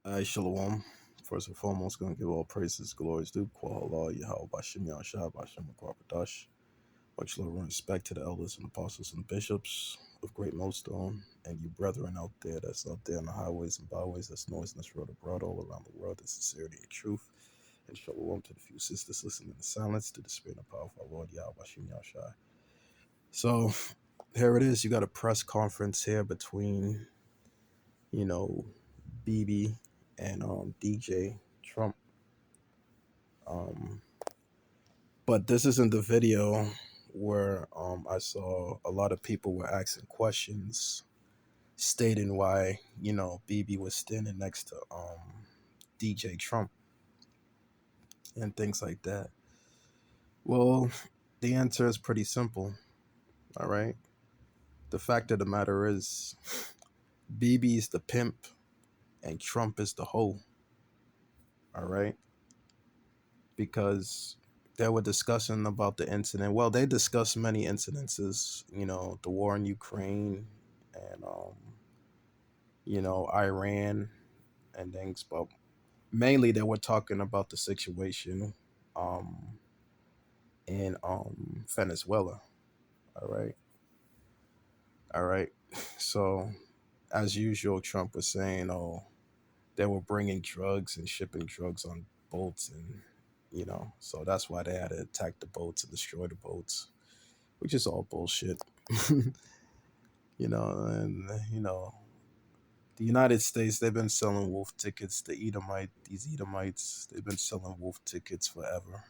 Shalom. First and foremost, going to give all praises, glories due. Quallah, Yahweh, Bashim Yahshua, Bashim Kwapadash. Much love and respect to the elders and apostles and bishops of Great Millstone and you brethren out there that's out there on the highways and byways that's noise in this world abroad, all around the world, in sincerity and truth. And shalom to the few sisters listening in silence to the spirit and power of our Lord Yahweh, Bashim Yahshua. So here it is. You got a press conference here between, you know, BB and DJ Trump. Um, but this isn't the video where I saw a lot of people were asking questions stating why, BB was standing next to DJ Trump and things like that. Well, the answer is pretty simple, all right? The fact of the matter is BB's the pimp and Trump is the hoe, all right? Because they were discussing about the incident. Well, they discussed many incidences, the war in Ukraine and Iran and things, but mainly they were talking about the situation um in Venezuela. All right. All right. So as usual, Trump was saying, oh, they were bringing drugs and shipping drugs on boats and so that's why they had to attack the boats and destroy the boats, which is all bullshit. And the United States, they've been selling wolf tickets. These Edomites, they've been selling wolf tickets forever.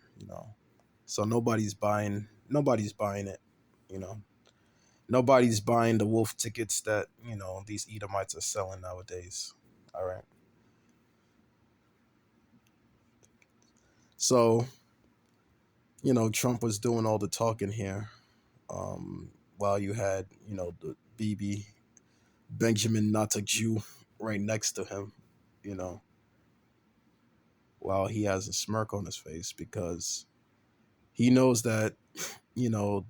So nobody's buying it. You know, nobody's buying the wolf tickets that these Edomites are selling nowadays. All right. So Trump was doing all the talking here, while you had the BB Benjamin Netanyahu right next to him. You know, while he has a smirk on his face because he knows that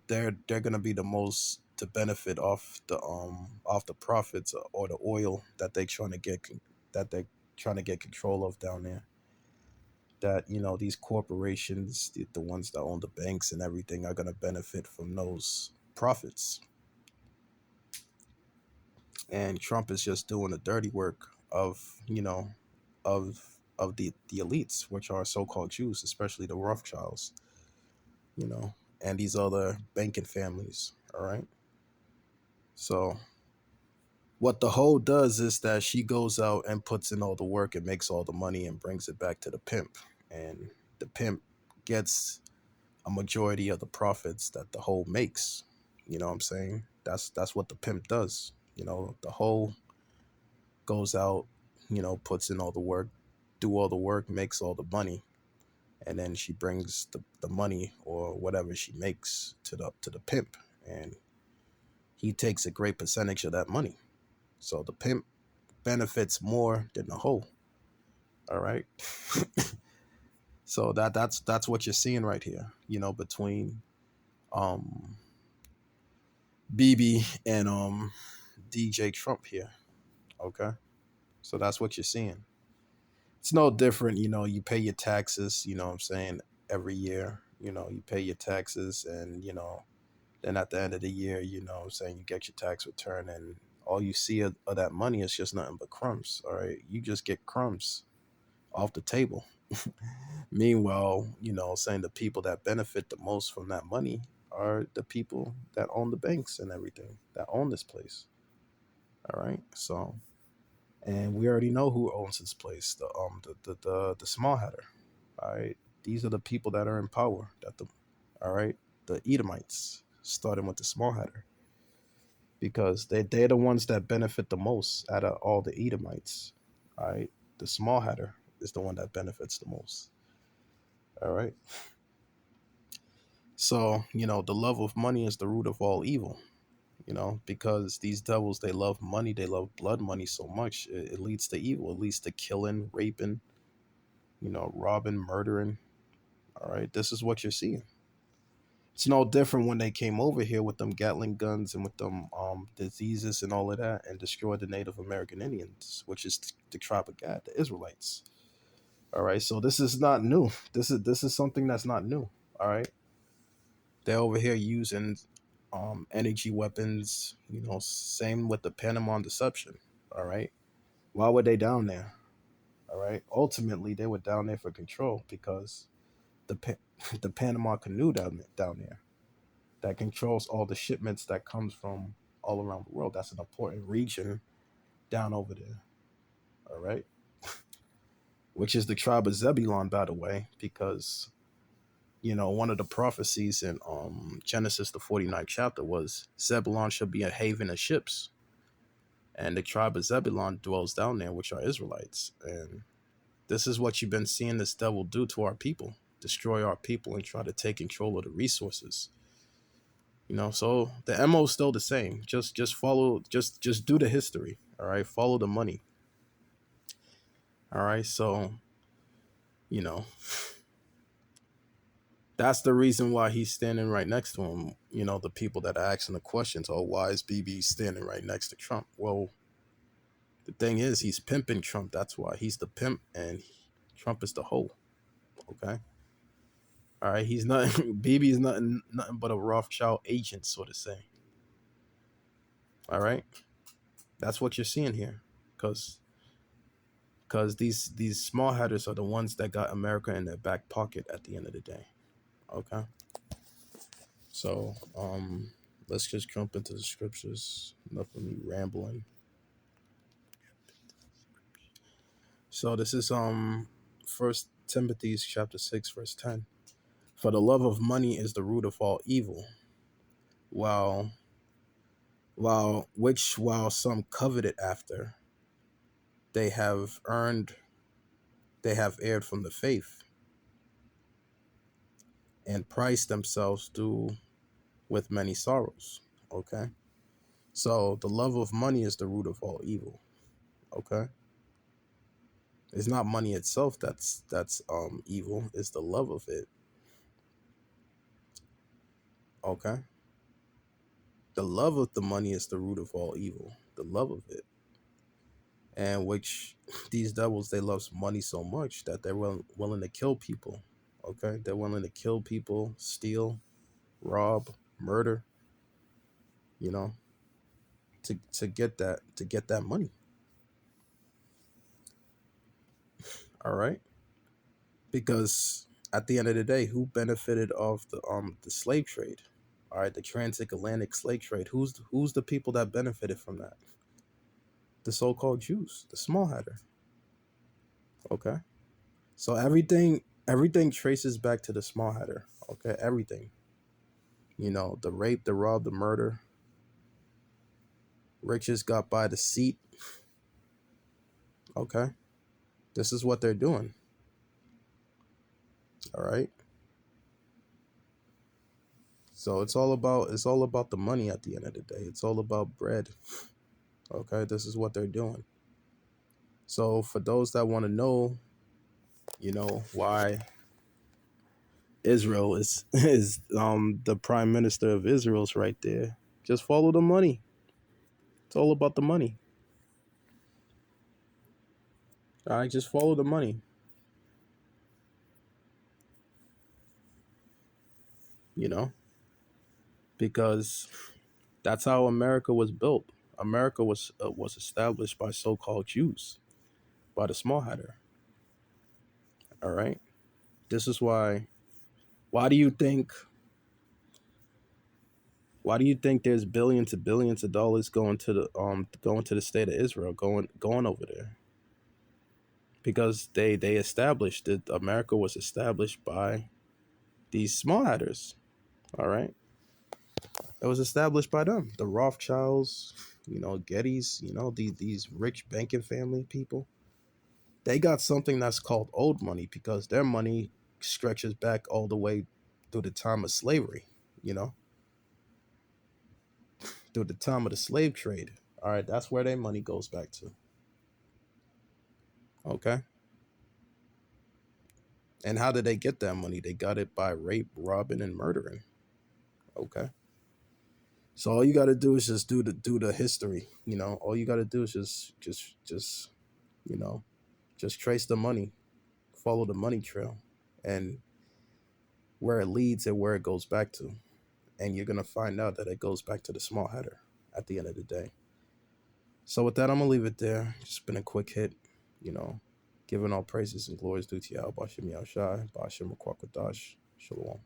they're gonna be the most to benefit off the profits or the oil that they're trying to get control of down there. That these corporations, the ones that own the banks and everything, are gonna benefit from those profits. And Trump is just doing the dirty work of of the elites, which are so-called Jews, especially the Rothschilds, you know, and these other banking families. All right. So what the hoe does is that she goes out and puts in all the work and makes all the money and brings it back to the pimp. And the pimp gets a majority of the profits that the hoe makes. You know what I'm saying? That's what the pimp does. The hoe goes out, puts in all the work, do all the work, makes all the money, and then she brings the money or whatever she makes to the pimp, and he takes a great percentage of that money. So the pimp benefits more than the hoe. All right. So that's what you're seeing right here, between um BB and DJ Trump here. Okay. So that's what you're seeing. It's no different, you pay your taxes, what I'm saying, every year. You pay your taxes and then at the end of the year, what I'm saying, you get your tax return and all you see of that money is just nothing but crumbs. All right. You just get crumbs off the table. Meanwhile, saying the people that benefit the most from that money are the people that own the banks and everything, that own this place. All right. So, and we already know who owns this place, the small hatter. All right. These are the people that are in power. All right, the Edomites, starting with the small hatter, because they're the ones that benefit the most out of all the Edomites. All right. The small hatter is the one that benefits the most. All right. So, the love of money is the root of all evil, because these devils, they love money, they love blood money so much, it leads to evil. It leads to killing, raping, robbing, murdering. All right. This is what you're seeing. It's no different when they came over here with them Gatling guns and with them diseases and all of that and destroyed the Native American Indians, which is the tribe of God, the Israelites. All right, so this is not new. This is something that's not new. All right, they're over here using energy weapons. You know, same with the Panama Deception. All right, why were they down there? All right, ultimately they were down there for control because the Panama Canal down there that controls all the shipments that comes from all around the world. That's an important region down over there. All right, which is the tribe of Zebulon, by the way, because one of the prophecies in Genesis, the 49th chapter, was Zebulon shall be a haven of ships. And the tribe of Zebulon dwells down there, which are Israelites. And this is what you've been seeing this devil do to our people, destroy our people and try to take control of the resources. So the MO is still the same. Just follow, just do the history. All right. Follow the money. All right. So, you know, that's the reason why he's standing right next to him. The people that are asking the questions, oh, why is BB standing right next to Trump? Well, the thing is, he's pimping Trump. That's why he's the pimp and Trump is the hoe. Okay. All right. He's not, BB is nothing but a Rothschild agent, so to say. All right. That's what you're seeing here. Because these small hatters are the ones that got America in their back pocket at the end of the day. Okay. So, let's just jump into the scriptures. Enough of me rambling. So this is First Timothy chapter 6, verse 10. For the love of money is the root of all evil, while while some coveted after, they have erred from the faith, and priced themselves through with many sorrows. Okay. So the love of money is the root of all evil. Okay. It's not money itself that's evil. It's the love of it. Okay. The love of the money is the root of all evil. The love of it. And which these devils, they love money so much that they're willing to kill people. Okay. They're willing to kill people, steal, rob, murder, you know, to get that money. All right. Because at the end of the day, who benefited off the slave trade? All right, the transatlantic slave trade. Who's the people that benefited from that? The so-called Jews, the small hatter. Okay, so everything traces back to the small hatter. Okay, everything. The rape, the rob, the murder. Riches got by the seat. Okay, this is what they're doing. All right. So it's all about the money at the end of the day. It's all about bread. Okay, this is what they're doing. So for those that want to know, why Israel is is the prime minister of Israel's right there. Just follow the money. It's all about the money. All right, just follow the money. You know, because that's how America was built. America was established by so-called Jews, by the small hatter. All right. This is why. Why do you think? Why do you think there's billions and billions of dollars going to the state of Israel, going over there? Because they established that America was established by these small hatters. All right, it was established by them, the Rothschilds, Gettys, these rich banking family people. They got something that's called old money because their money stretches back all the way through the time of slavery. You know, through the time of the slave trade. All right, that's where their money goes back to. Okay. And how did they get that money? They got it by rape, robbing, and murdering. Okay. So all you got to do is just do the history. All you got to do is just you know just trace the money, follow the money trail, and where it leads and where it goes back to, and you're gonna find out that it goes back to the small header at the end of the day. So with that, I'm gonna leave it there. Just been a quick hit, you know, giving all praises and glories due to Yahweh Bashim Yahushai, Bashim Rakwakadash, Shalom.